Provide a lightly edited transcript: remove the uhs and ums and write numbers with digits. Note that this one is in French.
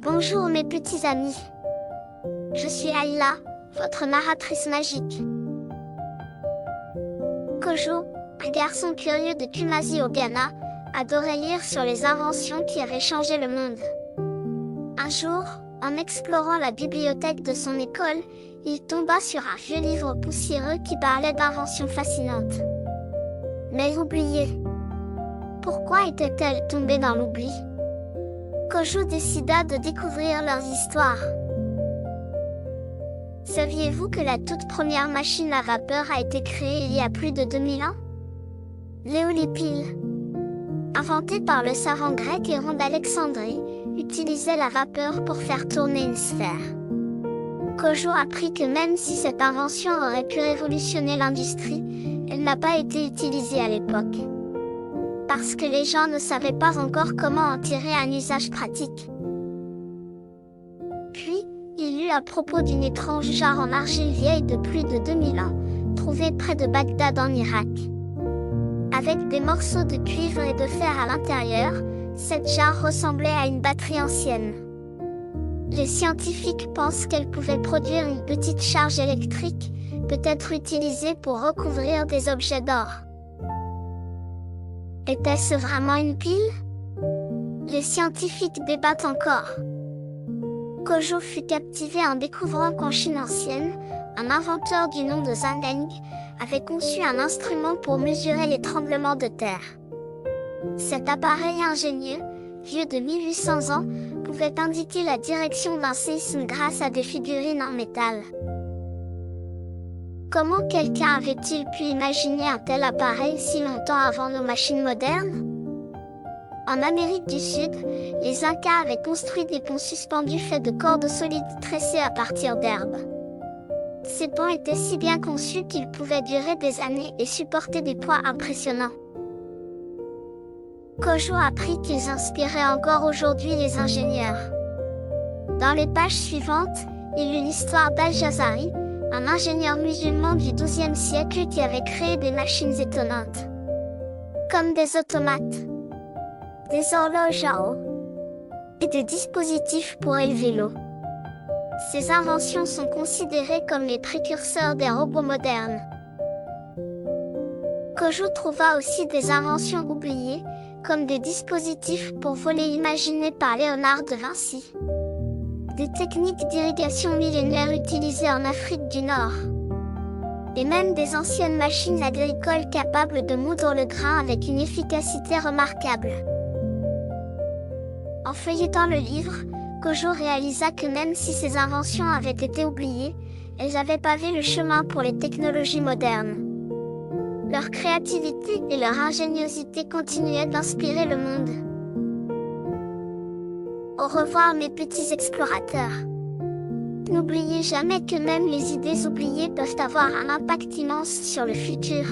Bonjour mes petits amis. Je suis Ayla, votre narratrice magique. Kojo, un garçon curieux de Kumasi au Ghana, adorait lire sur les inventions qui avaient changé le monde. Un jour, en explorant la bibliothèque de son école, il tomba sur un vieux livre poussiéreux qui parlait d'inventions fascinantes. Mais oubliées. Pourquoi était-elle tombée dans l'oubli? Kojo décida de découvrir leurs histoires. Saviez-vous que la toute première machine à vapeur a été créée il y a plus de 2000 ans? L'éolipile, inventée par le savant grec Héron d'Alexandrie, utilisait la vapeur pour faire tourner une sphère. Kojo apprit que même si cette invention aurait pu révolutionner l'industrie, elle n'a pas été utilisée à l'époque. Parce que les gens ne savaient pas encore comment en tirer un usage pratique. Puis, il lut à propos d'une étrange jarre en argile vieille de plus de 2000 ans, trouvée près de Bagdad en Irak. Avec des morceaux de cuivre et de fer à l'intérieur, cette jarre ressemblait à une batterie ancienne. Les scientifiques pensent qu'elle pouvait produire une petite charge électrique, peut-être utilisée pour recouvrir des objets d'or. Était-ce vraiment une pile? Les scientifiques débattent encore. Kojo fut captivé en découvrant qu'en Chine ancienne, un inventeur du nom de Zhang avait conçu un instrument pour mesurer les tremblements de terre. Cet appareil ingénieux, vieux de 1800 ans, pouvait indiquer la direction d'un séisme grâce à des figurines en métal. Comment quelqu'un avait-il pu imaginer un tel appareil si longtemps avant nos machines modernes? En Amérique du Sud, les Incas avaient construit des ponts suspendus faits de cordes solides tressées à partir d'herbes. Ces ponts étaient si bien conçus qu'ils pouvaient durer des années et supporter des poids impressionnants. Kojo apprit qu'ils inspiraient encore aujourd'hui les ingénieurs. Dans les pages suivantes, il lut l'histoire d'Al-Jazari, un ingénieur musulman du XIIe siècle qui avait créé des machines étonnantes. Comme des automates, des horloges à eau et des dispositifs pour élever l'eau. Ces inventions sont considérées comme les précurseurs des robots modernes. Kojo trouva aussi des inventions oubliées, comme des dispositifs pour voler imaginés par Léonard de Vinci. Des techniques d'irrigation millénaires utilisées en Afrique du Nord. Et même des anciennes machines agricoles capables de moudre le grain avec une efficacité remarquable. En feuilletant le livre, Kojo réalisa que même si ces inventions avaient été oubliées, elles avaient pavé le chemin pour les technologies modernes. Leur créativité et leur ingéniosité continuaient d'inspirer le monde. Au revoir mes petits explorateurs. N'oubliez jamais que même les idées oubliées peuvent avoir un impact immense sur le futur.